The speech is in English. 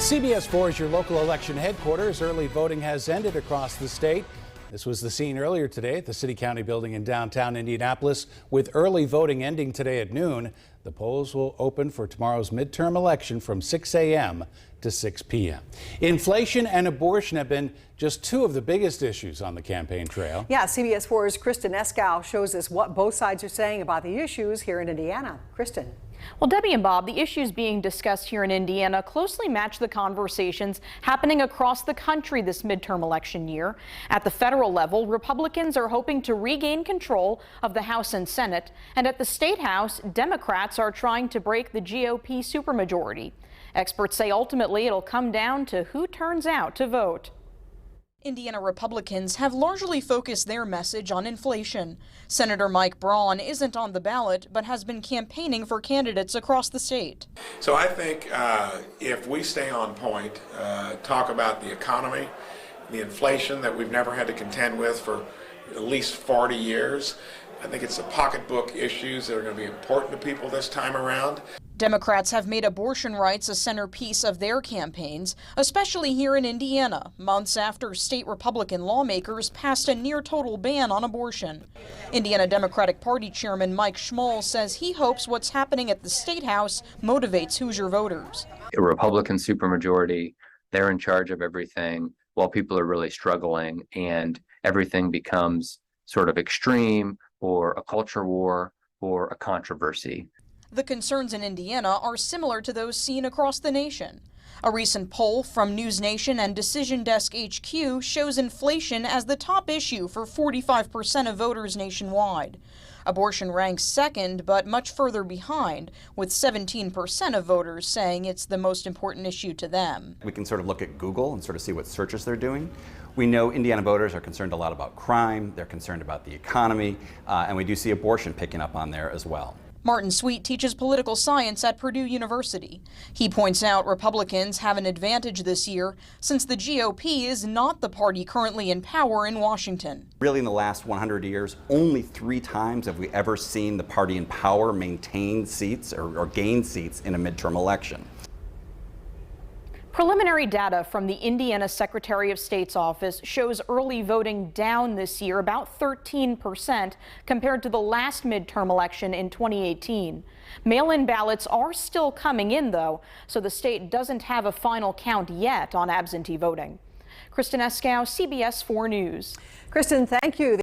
CBS 4 is your local election headquarters. Early voting has ended across the state. This was the scene earlier today at the City County building in downtown Indianapolis. With early voting ending today at noon, the polls will open for tomorrow's midterm election from 6 a.m. to 6 p.m. Inflation and abortion have been just two of the biggest issues on the campaign trail. Yeah, CBS 4's Kristen Eskow shows us what both sides are saying about the issues here in Indiana. Kristen. Well, Debbie and Bob, the issues being discussed here in Indiana closely match the conversations happening across the country this midterm election year. At the federal level, Republicans are hoping to regain control of the House and Senate, and at the State House, Democrats are trying to break the GOP supermajority. Experts say ultimately it'll come down to who turns out to vote. Indiana Republicans have largely focused their message on inflation. Senator Mike Braun isn't on the ballot, but has been campaigning for candidates across the state. So I think if we stay on point, talk about the economy, the inflation that we've never had to contend with for at least 40 years, I think it's the pocketbook issues that are going to be important to people this time around. Democrats have made abortion rights a centerpiece of their campaigns, especially here in Indiana, months after state Republican lawmakers passed a near-total ban on abortion. Indiana Democratic Party Chairman Mike Schmoll says he hopes what's happening at the State House motivates Hoosier voters. A Republican supermajority, they're in charge of everything while people are really struggling, and everything becomes sort of extreme or a culture war or a controversy. The concerns in Indiana are similar to those seen across the nation. A recent poll from NewsNation and Decision Desk HQ shows inflation as the top issue for 45% of voters nationwide. Abortion ranks second, but much further behind, with 17% of voters saying it's the most important issue to them. We can sort of look at Google and sort of see what searches they're doing. We know Indiana voters are concerned a lot about crime, they're concerned about the economy, and we do see abortion picking up on there as well. Martin Sweet teaches political science at Purdue University. He points out Republicans have an advantage this year since the GOP is not the party currently in power in Washington. Really, in the last 100 years, only 3 times have we ever seen the party in power maintain seats or gain seats in a midterm election. Preliminary data from the Indiana Secretary of State's office shows early voting down this year about 13% compared to the last midterm election in 2018. Mail-in ballots are still coming in, though, so the state doesn't have a final count yet on absentee voting. Kristen Eskow, CBS 4 News. Kristen, thank you.